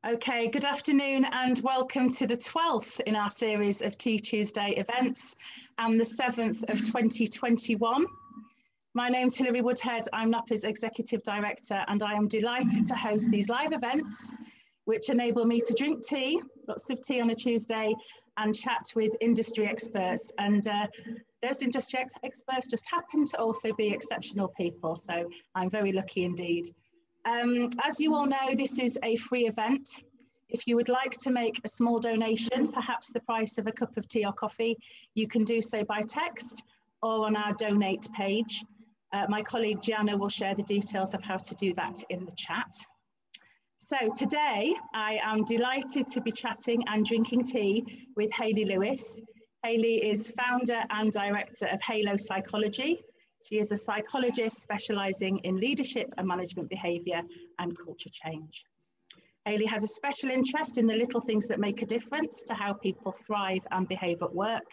Okay, good afternoon and welcome to the 12th in our series of Tea Tuesday events and the 7th of 2021. My name's Hilary Woodhead, I'm NAPA's Executive Director, and I am delighted to host these live events which enable me to drink tea, lots of tea on a Tuesday, and chat with industry experts. And those industry experts just happen to also be exceptional people, so I'm very lucky indeed. As you all know, this is a free event. If you would like to make a small donation, perhaps the price of a cup of tea or coffee, you can do so by text or on our donate page. My colleague Gianna will share the details of how to do that in the chat. So today I am delighted to be chatting and drinking tea with Hayley Lewis. Hayley is founder and director of Halo Psychology. She is a psychologist specialising in leadership and management behaviour and culture change. Hayley has a special interest in the little things that make a difference to how people thrive and behave at work,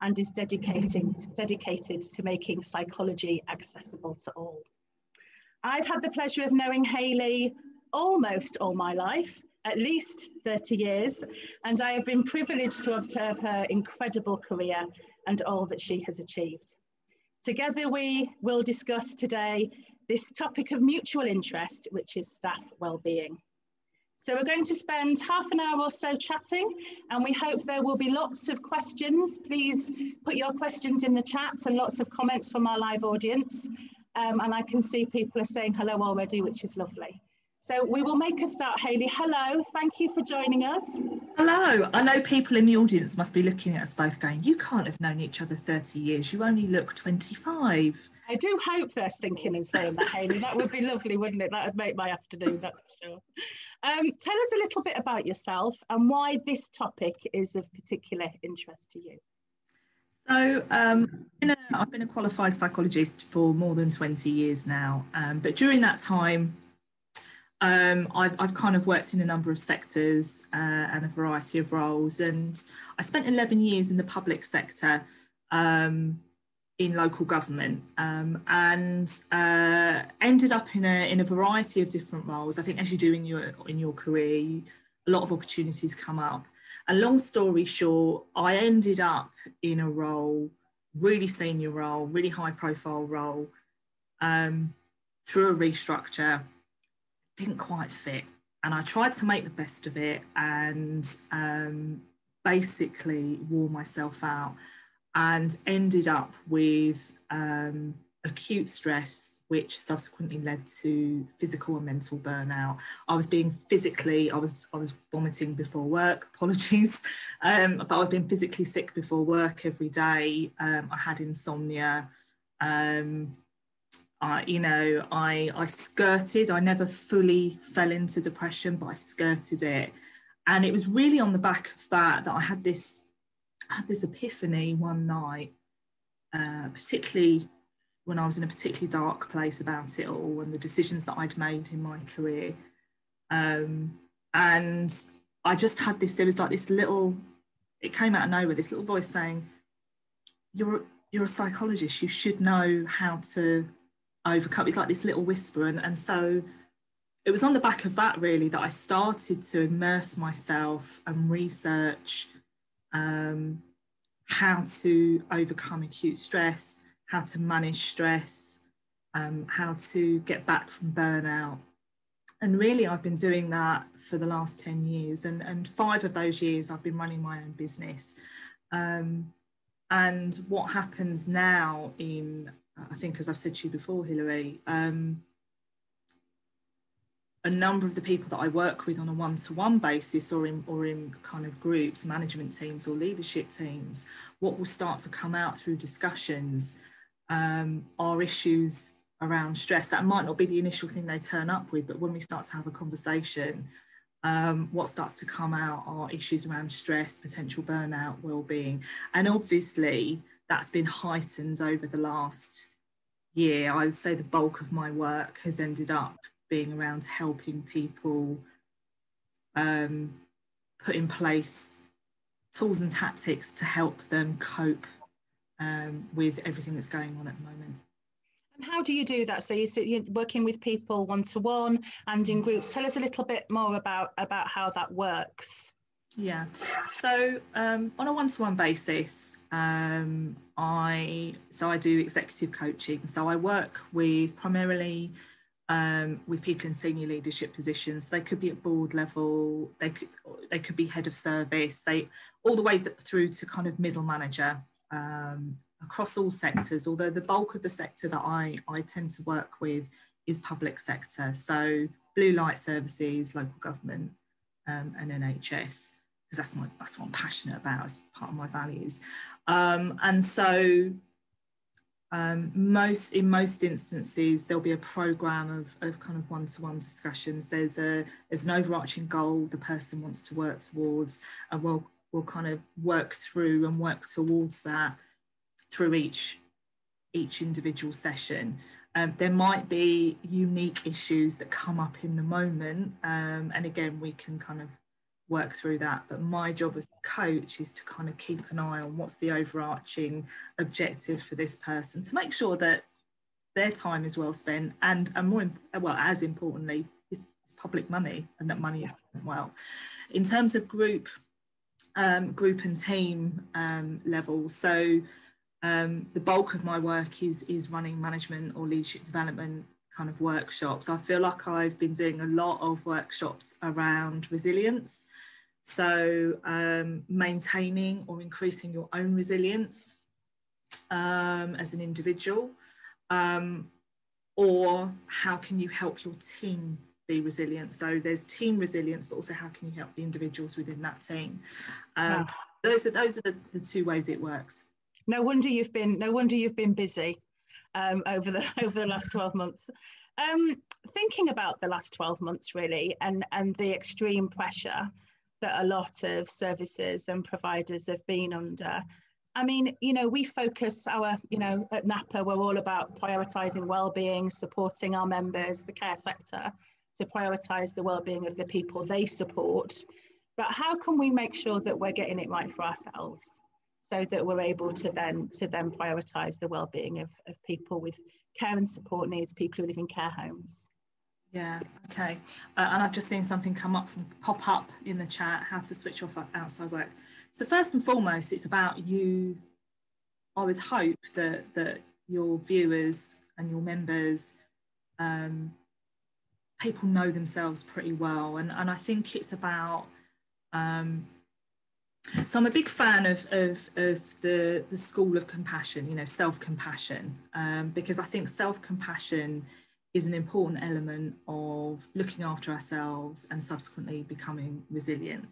and is dedicated to making psychology accessible to all. I've had the pleasure of knowing Hayley almost all my life, at least 30 years, and I have been privileged to observe her incredible career and all that she has achieved. Together we will discuss today this topic of mutual interest, which is staff wellbeing. So we're going to spend half an hour or so chatting, and we hope there will be lots of questions. Please put your questions in the chat and lots of comments from our live audience. And I can see people are saying hello already, which is lovely. So we will make a start. Hayley, hello, thank you for joining us. Hello, I know people in the audience must be looking at us both going, you can't have known each other 30 years, you only look 25. I do hope they're thinking and saying that, Hayley. That would be lovely, wouldn't it? That would make my afternoon, that's for sure. Tell us a little bit about yourself and why this topic is of particular interest to you. So I've been a qualified psychologist for more than 20 years now, but during that time, I've kind of worked in a number of sectors and a variety of roles, and I spent 11 years in the public sector in local government, and ended up in a variety of different roles. I think as you do in your career, a lot of opportunities come up. And long story short, I ended up in a role, really senior role, really high profile role, through a restructure. Didn't quite fit, and I tried to make the best of it and basically wore myself out and ended up with acute stress, which subsequently led to physical and mental burnout. I was vomiting before work, apologies, but I was being physically sick before work every day. I had insomnia. I skirted, I never fully fell into depression, but I skirted it. And it was really on the back of that I had this epiphany one night, particularly when I was in a particularly dark place about it all and the decisions that I'd made in my career. And I just had there was like this little, it came out of nowhere, this little voice saying, you're a psychologist, you should know how to overcome. It's like this little whisper, and so it was on the back of that really that I started to immerse myself and research how to overcome acute stress, how to manage stress, how to get back from burnout. And really I've been doing that for the last 10 years, and 5 of those years I've been running my own business. And what happens now I think, as I've said to you before, Hilary, a number of the people that I work with on a one-to-one basis or in kind of groups, management teams or leadership teams, what will start to come out through discussions are issues around stress. That might not be the initial thing they turn up with, but when we start to have a conversation, what starts to come out are issues around stress, potential burnout, well-being. And obviously that's been heightened over the last year. I would say the bulk of my work has ended up being around helping people put in place tools and tactics to help them cope with everything that's going on at the moment. And how do you do that? So you're working with people one-to-one and in groups. Tell us a little bit more about how that works. Yeah, so on a one-to-one basis, I do executive coaching. So I work with primarily with people in senior leadership positions. They could be at board level, they could be head of service, all the way through to kind of middle manager, across all sectors. Although the bulk of the sector that I tend to work with is public sector, so blue light services, local government, and NHS, because that's what I'm passionate about as part of my values. And so in most instances there'll be a program of kind of one-to-one discussions. There's an overarching goal the person wants to work towards, and we'll kind of work through and work towards that through each individual session. There might be unique issues that come up in the moment, and again we can kind of work through that, but my job as a coach is to kind of keep an eye on what's the overarching objective for this person, to make sure that their time is well spent, and as importantly, it's public money, and that money is spent well. In terms of group and team level, so the bulk of my work is running management or leadership development kind of workshops. I feel like I've been doing a lot of workshops around resilience, so maintaining or increasing your own resilience as an individual, or how can you help your team be resilient. So there's team resilience, but also how can you help the individuals within that team. Those are the two ways it works. No wonder you've been busy over the last 12 months. Thinking about the last 12 months really, and the extreme pressure that a lot of services and providers have been under. I mean, we focus at NAPA, we're all about prioritising wellbeing, supporting our members, the care sector, to prioritise the wellbeing of the people they support. But how can we make sure that we're getting it right for ourselves, so that we're able to then prioritise the wellbeing of people with care and support needs, people who live in care homes? Yeah, okay. And I've just seen something pop up in the chat, how to switch off outside work. So first and foremost, it's about you. I would hope that your viewers and your members, people know themselves pretty well. And I think it's about, so I'm a big fan of the school of compassion, self-compassion, because I think self-compassion is an important element of looking after ourselves and subsequently becoming resilient,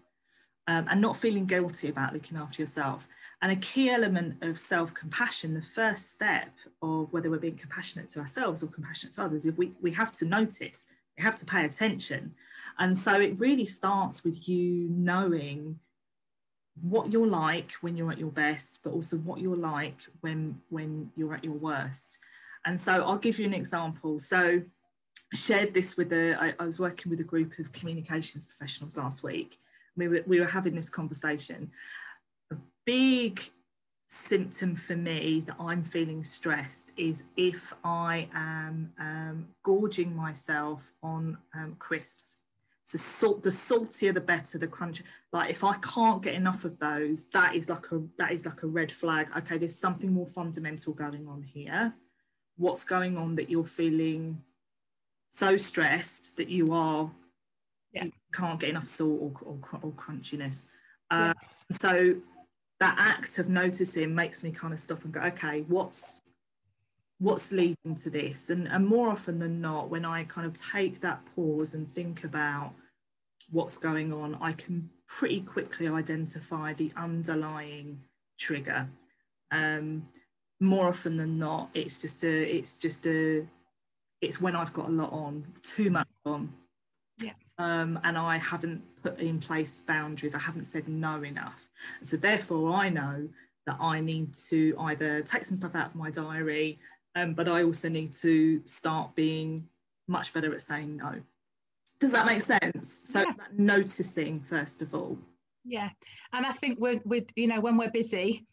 and not feeling guilty about looking after yourself. And a key element of self-compassion, the first step of whether we're being compassionate to ourselves or compassionate to others, is we have to notice, we have to pay attention. And so it really starts with you knowing what you're like when you're at your best, but also what you're like when you're at your worst. And so I'll give you an example. So I shared this I was working with a group of communications professionals last week. We were having this conversation. A big symptom for me that I'm feeling stressed is if I am gorging myself on crisps. So the saltier the better, the crunch. Like if I can't get enough of those, that is like a red flag. Okay, there's something more fundamental going on here. What's going on that you're feeling so stressed that you can't get enough salt or crunchiness? So that act of noticing makes me kind of stop and go, okay, what's leading to this? And more often than not, when I kind of take that pause and think about what's going on, I can pretty quickly identify the underlying trigger. More often than not, it's when I've got a lot on, too much on, and I haven't put in place boundaries. I haven't said no enough. So therefore, I know that I need to either take some stuff out of my diary, but I also need to start being much better at saying no. Does that make sense? So it's that noticing first of all. Yeah, and I think when we're busy,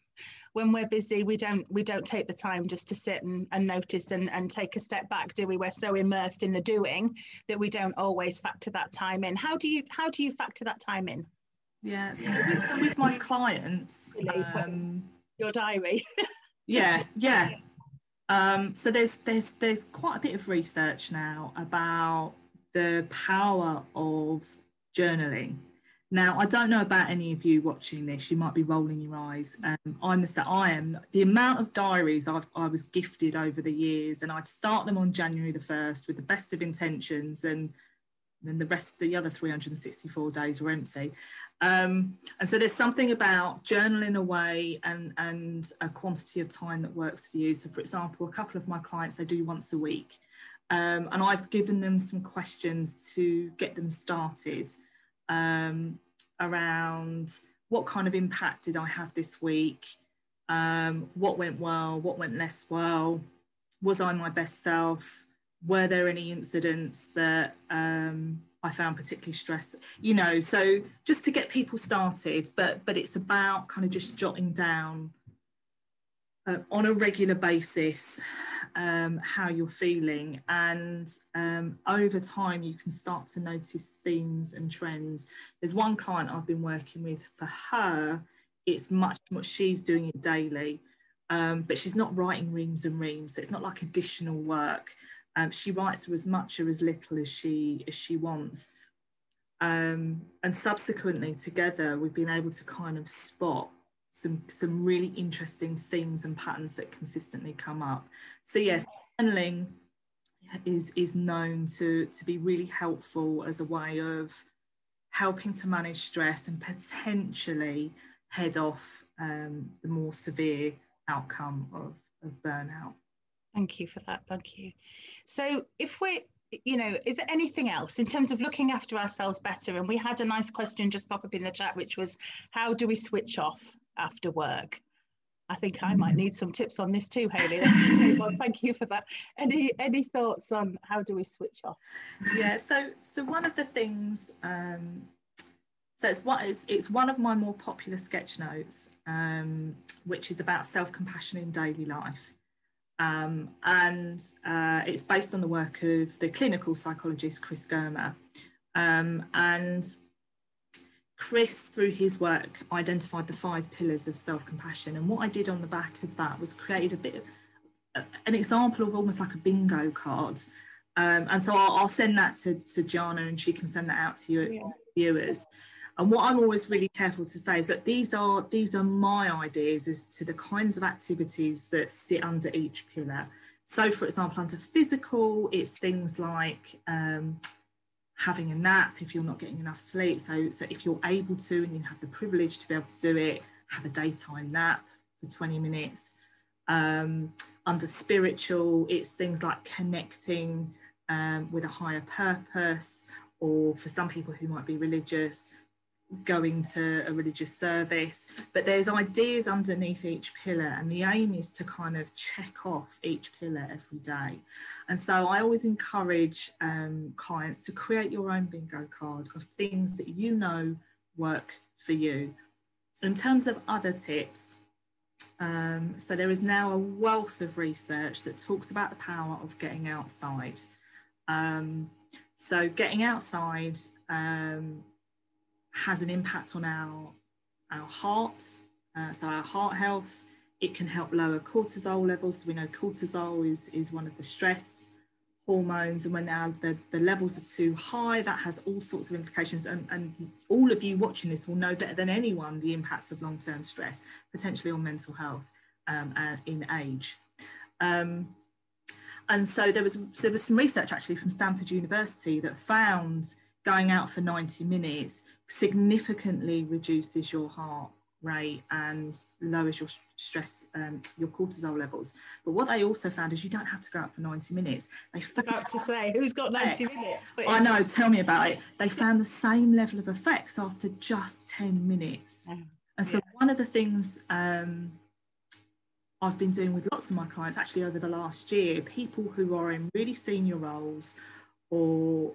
when we're busy, we don't take the time just to sit and notice and take a step back, do we? We're so immersed in the doing that we don't always factor that time in. How do you factor that time in? Yeah, so with my clients, your diary. yeah. So there's quite a bit of research now about the power of journaling. Now, I don't know about any of you watching this, you might be rolling your eyes. I am the amount of diaries I was gifted over the years, and I'd start them on January the 1st with the best of intentions, and then the other 364 days were empty. And so there's something about journaling away and a quantity of time that works for you. So for example, a couple of my clients, they do once a week. And I've given them some questions to get them started around what kind of impact did I have this week? What went well? What went less well? Was I my best self? Were there any incidents that I found particularly stressful? You know, so just to get people started, but it's about kind of just jotting down on a regular basis how you're feeling, and over time you can start to notice themes and trends. There's one client I've been working with. For her, it's much more, she's doing it daily, but she's not writing reams and reams, so it's not like additional work. She writes for as much or as little as she wants, and subsequently together we've been able to kind of spot some really interesting themes and patterns that consistently come up. So yes, journaling is known to be really helpful as a way of helping to manage stress and potentially head off the more severe outcome of burnout. Thank you for that. Thank you. So if we're, is there anything else in terms of looking after ourselves better? And we had a nice question just pop up in the chat, which was, how do we switch off after work? I think I might need some tips on this too, Hayley. Well, thank you for that. Any thoughts on how do we switch off? Yeah, so one of the things, so it's one of my more popular sketch notes, which is about self-compassion in daily life. And it's based on the work of the clinical psychologist Chris Germer. And Chris, through his work, identified the 5 pillars of self-compassion. And what I did on the back of that was create a bit of an example of almost like a bingo card. And so I'll send that to Jana, and she can send that out to your viewers. And what I'm always really careful to say is that these are my ideas as to the kinds of activities that sit under each pillar. So, for example, under physical, it's things like having a nap if you're not getting enough sleep. So if you're able to and you have the privilege to be able to do it, have a daytime nap for 20 minutes. Under spiritual, it's things like connecting with a higher purpose, or for some people who might be religious, going to a religious service. But there's ideas underneath each pillar, and the aim is to kind of check off each pillar every day. And so I always encourage clients to create your own bingo card of things that you know work for you. In terms of other tips, so there is now a wealth of research that talks about the power of getting outside. So getting outside has an impact on our heart, so our heart health. It can help lower cortisol levels. So we know cortisol is one of the stress hormones, and when the levels are too high, that has all sorts of implications. And all of you watching this will know better than anyone the impacts of long-term stress, potentially on mental health in age. And so there was some research actually from Stanford University that found going out for 90 minutes significantly reduces your heart rate and lowers your stress, your cortisol levels. But what they also found is you don't have to go out for 90 minutes. They found about to say, who's got 90 minutes? I know, tell me about it. They found the same level of effects after just 10 minutes. And so one of the things I've been doing with lots of my clients actually over the last year, people who are in really senior roles or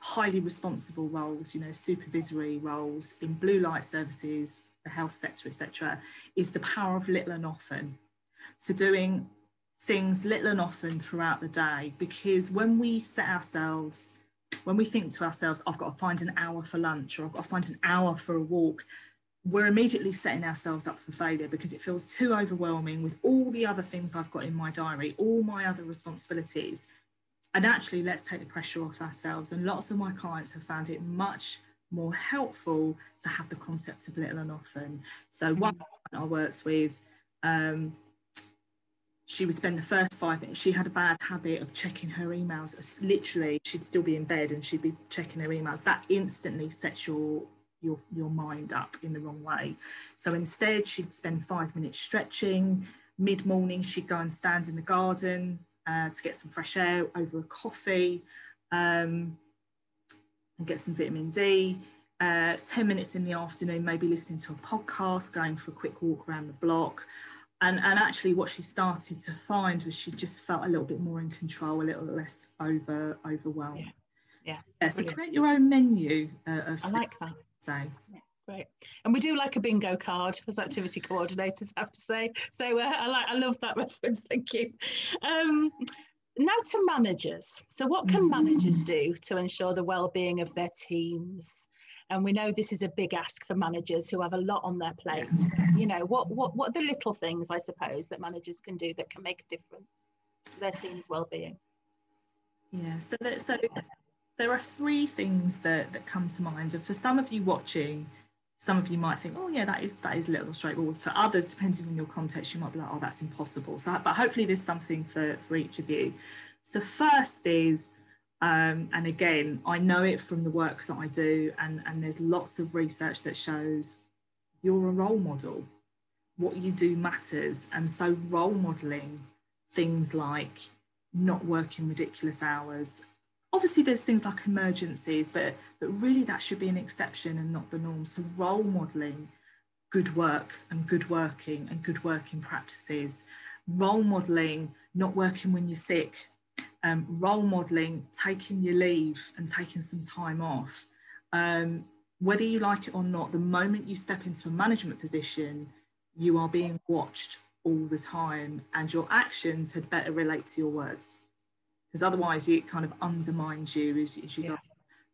highly responsible roles, supervisory roles in blue light services, the health sector, etc., is the power of little and often. So doing things little and often throughout the day, because when we think to ourselves, I've got to find an hour for lunch, or I've got to find an hour for a walk, we're immediately setting ourselves up for failure, because it feels too overwhelming with all the other things I've got in my diary, all my other responsibilities. And actually, let's take the pressure off ourselves. And lots of my clients have found it much more helpful to have the concept of little and often. So one I worked with, she would spend the first 5 minutes. She had a bad habit of checking her emails. Literally, she'd still be in bed and she'd be checking her emails. That instantly sets your mind up in the wrong way. So instead, she'd spend 5 minutes stretching. Mid-morning, she'd go and stand in the garden to get some fresh air over a coffee and get some vitamin D. 10 minutes in the afternoon, maybe listening to a podcast, going for a quick walk around the block. And actually what she started to find was she just felt a little bit more in control, a little less overwhelmed. Yeah. So create your own menu. I like that. So. Yeah, great. And we do like a bingo card as activity coordinators, I have to say. So I love that reference. Thank you. Now to managers. So what can managers do to ensure the well-being of their teams? And we know this is a big ask for managers who have a lot on their plate. You know, what are the little things, I suppose, that managers can do that can make a difference to their team's well-being? Yeah, so there are 3 things that come to mind. And for some of you watching, some of you might think, oh yeah, that is a little straightforward. For others, depending on your context, you might be like, oh, that's impossible. So, but hopefully there's something for each of you. So first is, and again, I know it from the work that I do, and there's lots of research that shows you're a role model. What you do matters. And so role modelling things like not working ridiculous hours. Obviously, there's things like emergencies, but really that should be an exception and not the norm. So role modelling good work and good working and good working practices. Role modelling not working when you're sick. Role modelling taking your leave and taking some time off. Whether you like it or not, the moment you step into a management position, you are being watched all the time, and your actions had better relate to your words, because otherwise it kind of undermines you as you go.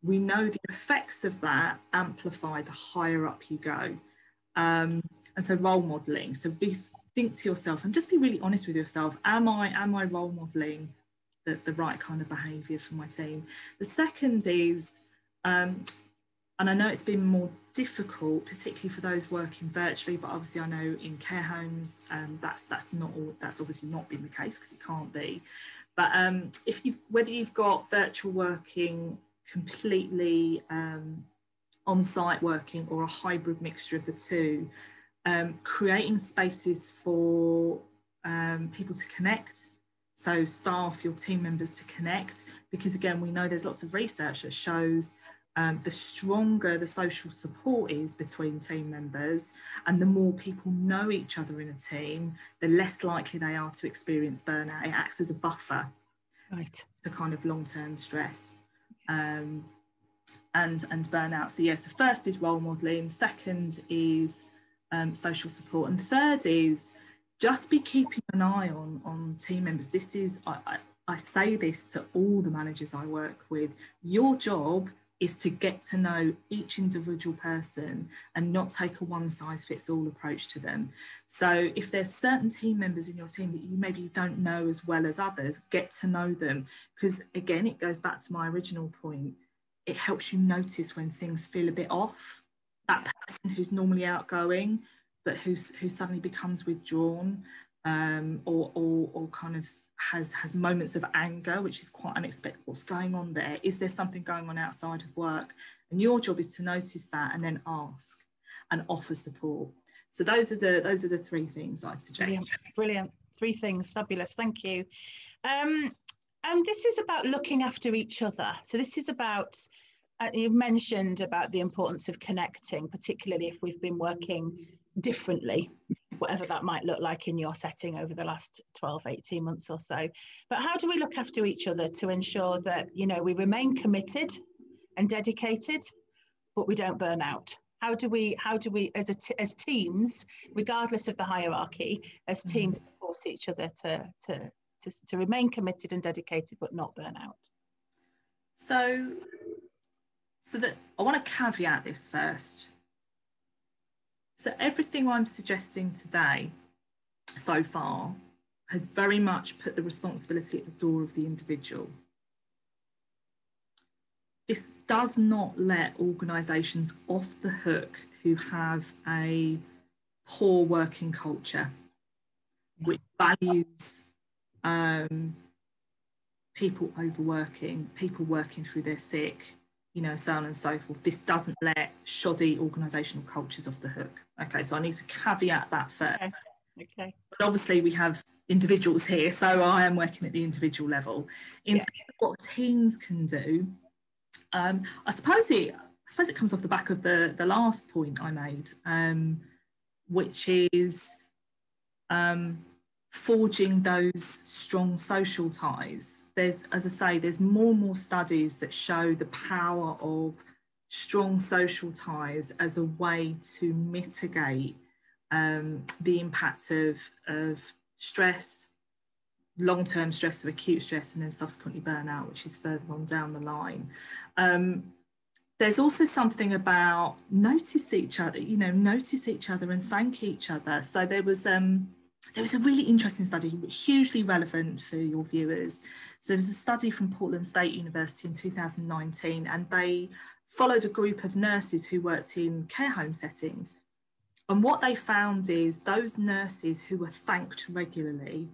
We know the effects of that amplify the higher up you go. And so role modelling, so think to yourself and just be really honest with yourself. Am I role modelling the right kind of behaviour for my team? The second is, and I know it's been more difficult, particularly for those working virtually, but obviously I know in care homes that's obviously not been the case because it can't be. But whether you've got virtual working, completely on-site working, or a hybrid mixture of the two, creating spaces for people to connect. So staff, your team members to connect, because again, we know there's lots of research that shows the stronger the social support is between team members, and the more people know each other in a team, the less likely they are to experience burnout. It acts as a buffer to kind of long-term stress and burnout. So yes, the first is role modelling, second is social support, and third is just be keeping an eye on team members. This is, I say this to all the managers I work with, your job is to get to know each individual person and not take a one-size-fits-all approach to them. So if there's certain team members in your team that you maybe don't know as well as others, get to know them. Because again, it goes back to my original point. It helps you notice when things feel a bit off. That person who's normally outgoing, but who suddenly becomes withdrawn, or kind of has moments of anger, which is quite unexpected. What's going on there? Is there something going on outside of work? And your job is to notice that and then ask and offer support. So those are the 3 things I'd suggest. Brilliant. 3 things. Fabulous. Thank you. And this is about looking after each other. So this is about, you've mentioned about the importance of connecting, particularly if we've been working differently, whatever that might look like in your setting over the last 12, 18 months or so. But how do we look after each other to ensure that, you know, we remain committed and dedicated, but we don't burn out? How do we as teams, regardless of the hierarchy, as teams support each other to remain committed and dedicated but not burn out? So that I want to caveat this first. So everything I'm suggesting today so far has very much put the responsibility at the door of the individual. This does not let organisations off the hook who have a poor working culture, which values people overworking, people working through their sick, you know, so on and so forth. This doesn't let shoddy organisational cultures off the hook. Okay, so I need to caveat that first. Okay. But obviously we have individuals here, so I am working at the individual level. In terms of what teams can do, I suppose it comes off the back of the last point I made, which is forging those strong social ties. There's, as I say, there's more and more studies that show the power of strong social ties as a way to mitigate the impact of stress, long-term stress, of acute stress, and then subsequently burnout, which is further on down the line. There's also something about notice each other and thank each other. So there was a really interesting study, hugely relevant for your viewers. So there was a study from Portland State University in 2019, and they followed a group of nurses who worked in care home settings. And what they found is those nurses who were thanked regularly,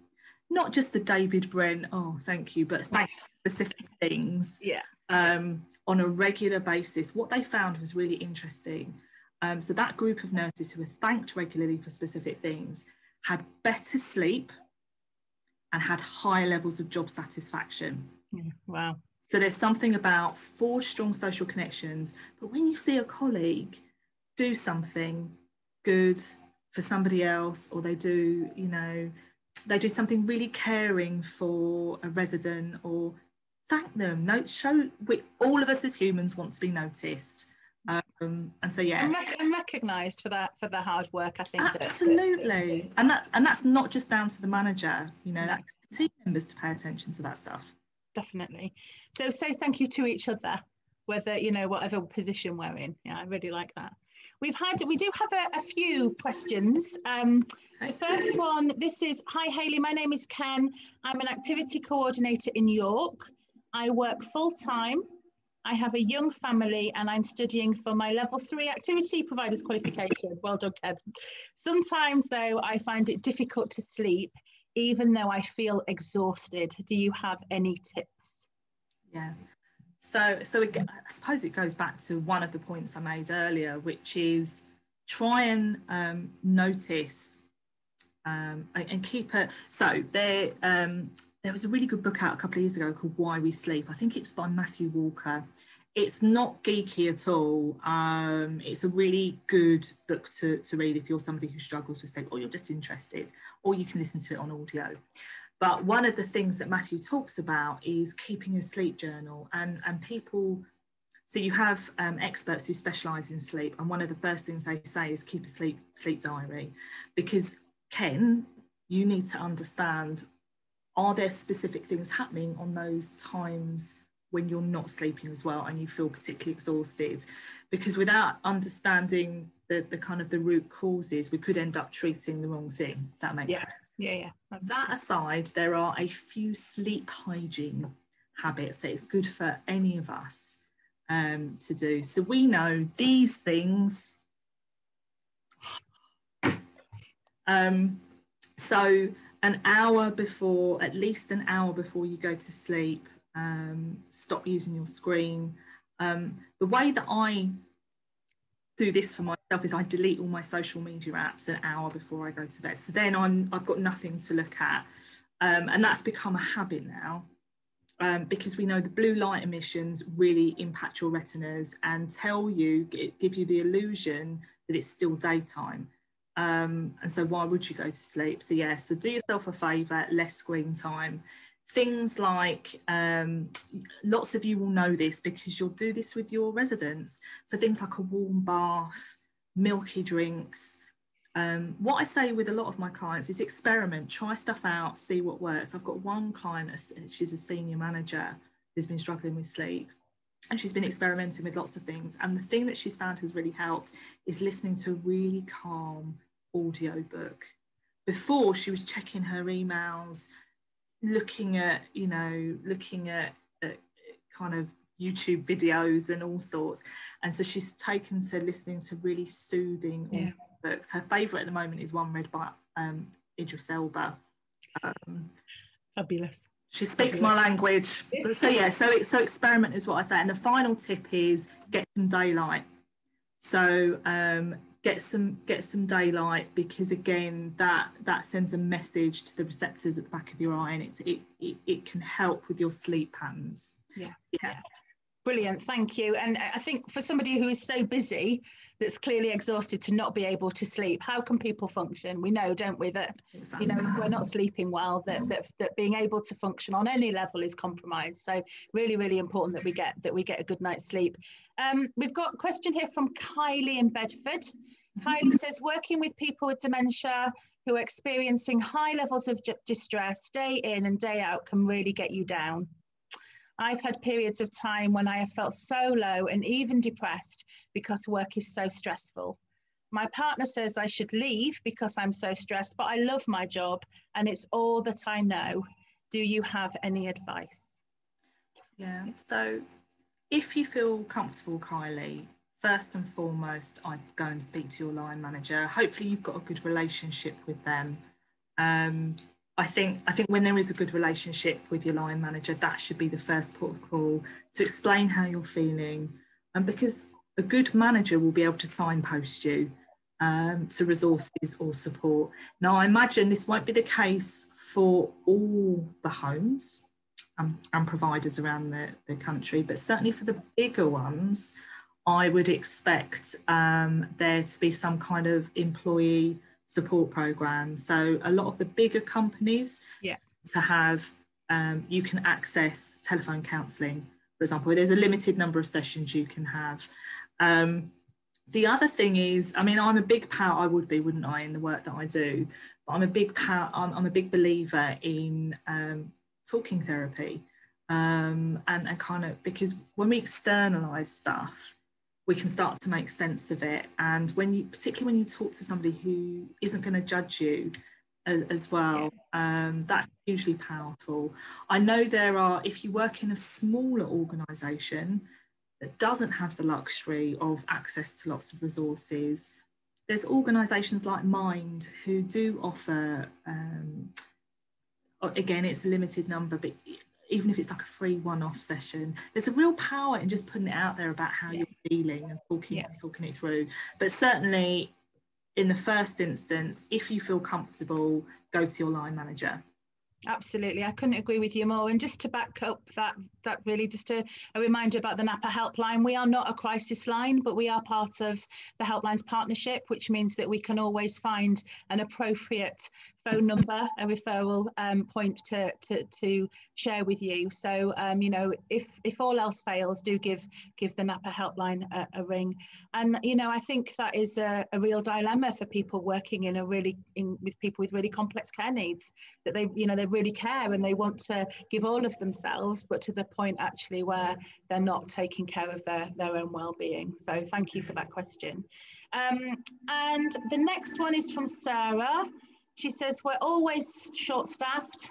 not just the David Brent, oh, thank you, but thank you for specific things on a regular basis, what they found was really interesting. So that group of nurses who were thanked regularly for specific things had better sleep and had higher levels of job satisfaction. Wow. So there's something about forged strong social connections, but when you see a colleague do something good for somebody else, or they do something really caring for a resident, or thank them, all of us as humans want to be noticed. And so and recognised for the hard work, I think. Absolutely. And that's not just down to the manager, that's team members to pay attention to that stuff. Definitely. So say thank you to each other, whether, whatever position we're in. Yeah, I really like that. We do have a few questions. The first one, this is, hi Hayley, my name is Ken. I'm an activity coordinator in York. I work full-time. I have a young family and I'm studying for my level 3 activity providers qualification. Well done, Ken. Sometimes though, I find it difficult to sleep, even though I feel exhausted. Do you have any tips? Yeah. So I suppose it goes back to one of the points I made earlier, which is try and notice and keep it. So there was a really good book out a couple of years ago called Why We Sleep. I think it's by Matthew Walker. It's not geeky at all. It's a really good book to read if you're somebody who struggles with sleep, or you're just interested, or you can listen to it on audio. But one of the things that Matthew talks about is keeping a sleep journal, and people, so you have experts who specialise in sleep, and one of the first things they say is keep a sleep diary, because Ken, you need to understand, are there specific things happening on those times when you're not sleeping as well and you feel particularly exhausted? Because without understanding the kind of the root causes, we could end up treating the wrong thing, if that makes sense. Yeah. That aside, there are a few sleep hygiene habits that it's good for any of us to do. So we know these things. So at least an hour before you go to sleep, stop using your screen. The way that I do this for myself is I delete all my social media apps an hour before I go to bed. So then I've got nothing to look at. And that's become a habit now, because we know the blue light emissions really impact your retinas and give you the illusion that it's still daytime. And so why would you go to sleep? So do yourself a favour, less screen time. things like, lots of you will know this because you'll do this with your residents. So things like a warm bath, milky drinks. What I say with a lot of my clients is experiment, try stuff out, see what works. I've got one client, she's a senior manager who's been struggling with sleep, and she's been experimenting with lots of things. And the thing that she's found has really helped is listening to a really calm audio book. Before, she was checking her emails, looking at kind of YouTube videos and all sorts. And so she's taken to listening to really soothing books. Her favourite at the moment is one read by Idris Elba. Fabulous. She speaks my language. So yeah, so experiment is what I say. And the final tip is get some daylight. So get some daylight, because again that sends a message to the receptors at the back of your eye, and it can help with your sleep patterns. Yeah. Brilliant, thank you. And I think for somebody who is so busy, that's clearly exhausted, to not be able to sleep, how can people function? We know, don't we, that Exactly. If we're not sleeping well, that being able to function on any level is compromised. So really, really important that we get a good night's sleep. We've got a question here from Kylie in Bedford. Kylie says, working with people with dementia who are experiencing high levels of distress day in and day out can really get you down. I've had periods of time when I have felt so low and even depressed because work is so stressful. My partner says I should leave because I'm so stressed, but I love my job and it's all that I know. Do you have any advice? Yeah, so if you feel comfortable, Kylie, first and foremost, I'd go and speak to your line manager. Hopefully you've got a good relationship with them. I think when there is a good relationship with your line manager, that should be the first port of call, to explain how you're feeling. And because a good manager will be able to signpost you to resources or support. Now, I imagine this won't be the case for all the homes and providers around the country, but certainly for the bigger ones, I would expect there to be some kind of employee support program. So a lot of the bigger companies to have, you can access telephone counselling, for example. There's a limited number of sessions you can have. The other thing is, I mean, I'm a big power, I would be, wouldn't I, in the work that I do, but I'm a big believer in talking therapy, and kind of, because when we externalise stuff, we can start to make sense of it. And particularly when you talk to somebody who isn't going to judge you as well, that's hugely powerful. I know if you work in a smaller organisation that doesn't have the luxury of access to lots of resources, there's organisations like Mind who do offer, again, it's a limited number, but even if it's like a free one-off session, there's a real power in just putting it out there about how you're feeling and talking it through. But certainly in the first instance, if you feel comfortable, go to your line manager. Absolutely, I couldn't agree with you more. And just to back up that really, just a reminder about the Napa helpline, we are not a crisis line, but we are part of the helplines partnership, which means that we can always find an appropriate phone number, a referral point to share with you. So if all else fails, do give the Napa helpline a ring. And I think that is a real dilemma for people working with people with really complex care needs, that they really care and they want to give all of themselves, but to the point actually where they're not taking care of their own well-being. So thank you for that question. And the next one is from Sarah. She says, we're always short-staffed.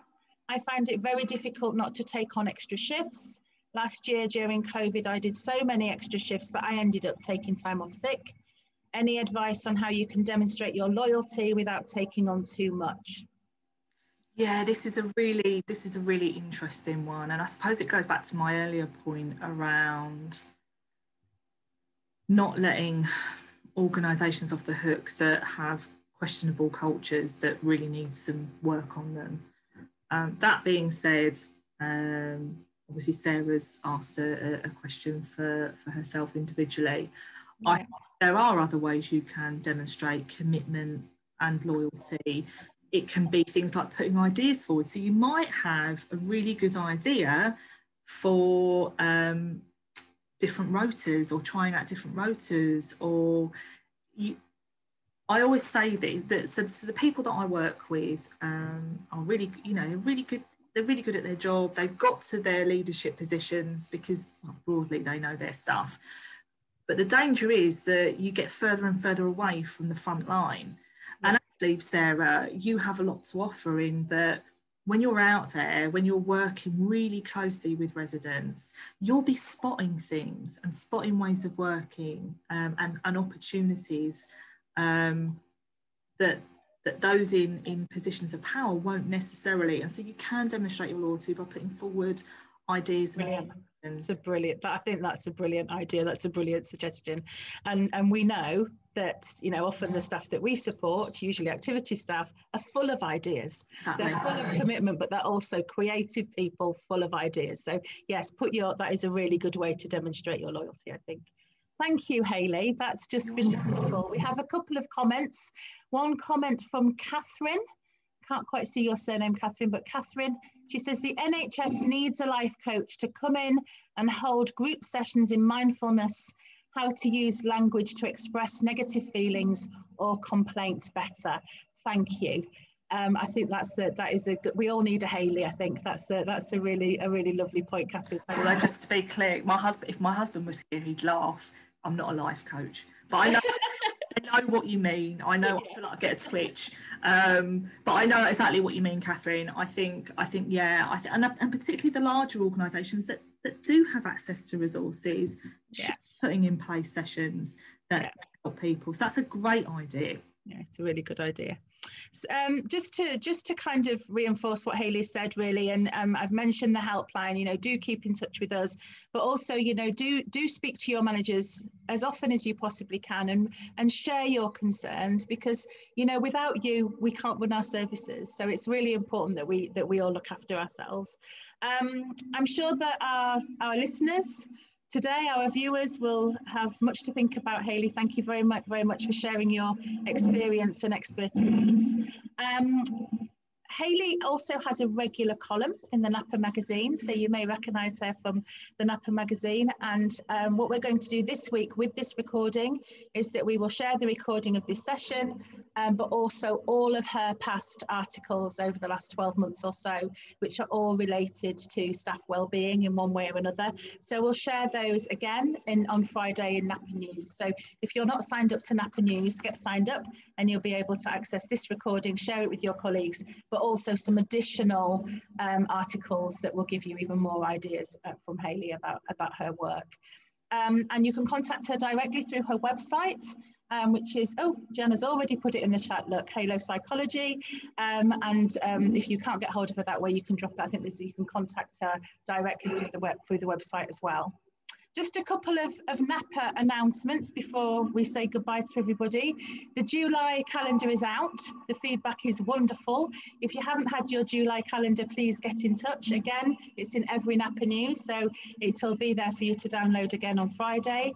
I find it very difficult not to take on extra shifts. Last year during COVID, I did so many extra shifts that I ended up taking time off sick. Any advice on how you can demonstrate your loyalty without taking on too much? Yeah, this is a really interesting one. And I suppose it goes back to my earlier point around not letting organisations off the hook that have questionable cultures that really need some work on them. That being said, obviously Sarah's asked a question for herself individually. There are other ways you can demonstrate commitment and loyalty. it can be things like putting ideas forward. So you might have a really good idea for different rotas, or trying out different rotas, or I always say that so the people that I work with are really, really good. They're really good at their job. They've got to their leadership positions because, well, broadly, they know their stuff. But the danger is that you get further and further away from the front line. Yeah. And actually, Sarah, you have a lot to offer in that when you're out there, when you're working really closely with residents, you'll be spotting things and spotting ways of working and opportunities that those in positions of power won't necessarily. And so you can demonstrate your loyalty by putting forward ideas. Brilliant. It's a brilliant, I think that's a brilliant idea. That's a brilliant suggestion. And we know that, often the staff that we support, usually activity staff, are full of ideas. Exactly. They're full of commitment, but they're also creative people full of ideas. So yes, that is a really good way to demonstrate your loyalty, I think. Thank you, Hayley. That's just been wonderful. We have a couple of comments. One comment from Catherine. Can't quite see your surname, Catherine, but Catherine, she says the NHS needs a life coach to come in and hold group sessions in mindfulness, how to use language to express negative feelings or complaints better. Thank you. I think that is a good, we all need a Hayley. I think that's a really lovely point, Catherine. Well, just to be clear, if my husband was here, he'd laugh. I'm not a life coach, but I know. I know what you mean. I know, I feel like I get a twitch, but I know exactly what you mean, Catherine. I think, yeah, and particularly the larger organisations that do have access to resources, putting in place sessions that help people. So that's a great idea. Yeah, it's a really good idea. Just to kind of reinforce what Hayley said, really, and I've mentioned the helpline. Do keep in touch with us, but also do speak to your managers as often as you possibly can, and share your concerns, because without you we can't run our services. So it's really important that we all look after ourselves. I'm sure that our listeners today, our viewers, will have much to think about. Hayley, thank you very much for sharing your experience and expertise. Hayley also has a regular column in the Napa magazine, so you may recognise her from the Napa magazine. And what we're going to do this week with this recording is that we will share the recording of this session, but also all of her past articles over the last 12 months or so, which are all related to staff wellbeing in one way or another. So we'll share those again on Friday in Napa News. So if you're not signed up to Napa News, get signed up and you'll be able to access this recording, share it with your colleagues, but also some additional articles that will give you even more ideas from Hayley about her work. And you can contact her directly through her website, which is, Jenna's already put it in the chat, look, Halo Psychology. If you can't get hold of her that way, you can drop it. I think you can contact her directly through the website as well. Just a couple of Napa announcements before we say goodbye to everybody. The July calendar is out. The feedback is wonderful. If you haven't had your July calendar, please get in touch. Again, it's in every Napa News, so it'll be there for you to download again on Friday.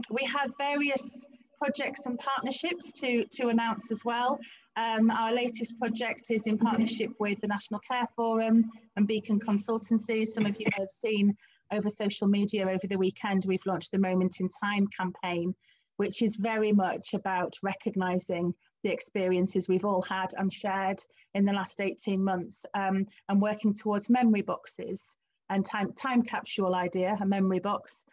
We have various projects and partnerships to announce as well. Our latest project is in partnership with the National Care Forum and Beacon Consultancy. Some of you have seen over social media over the weekend, we've launched the Moment in Time campaign, which is very much about recognising the experiences we've all had and shared in the last 18 months, and working towards memory boxes and time capsule idea, a memory box,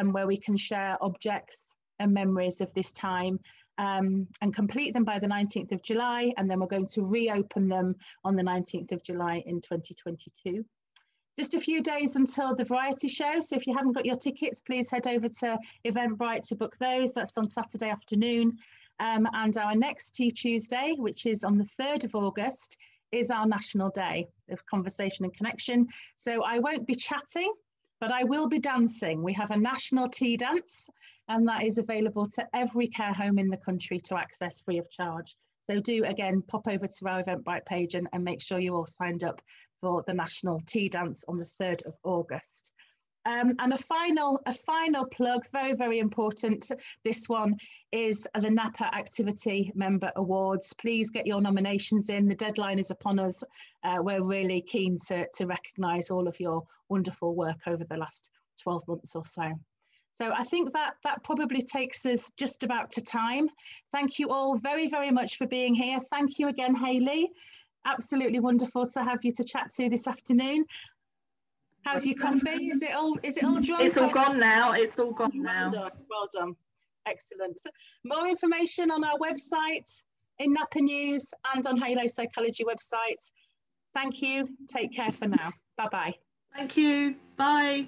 where we can share objects and memories of this time and complete them by the 19th of July, and then we're going to reopen them on the 19th of July in 2022. Just a few days until the variety show, so if you haven't got your tickets, please head over to Eventbrite to book those. That's on Saturday afternoon. And our next Tea Tuesday, which is on the 3rd of August, is our National Day of Conversation and Connection. So I won't be chatting, but I will be dancing. We have a national tea dance, and that is available to every care home in the country to access free of charge. So do, again, pop over to our Eventbrite page and make sure you're all signed up for the National Tea Dance on the 3rd of August. And a final plug, very, very important. This one is the NAPA Activity Member Awards. Please get your nominations in. The deadline is upon us. We're really keen to recognise all of your wonderful work over the last 12 months or so. So I think that probably takes us just about to time. Thank you all very, very much for being here. Thank you again, Hayley. Absolutely wonderful to have you to chat to this afternoon. How's your coffee? Is it all drunk? It's all gone now. It's all gone now. Well done. Excellent. More information on our website, in Napa News, and on Hayleys Psychology website. Thank you. Take care for now. Bye-bye. Thank you. Bye.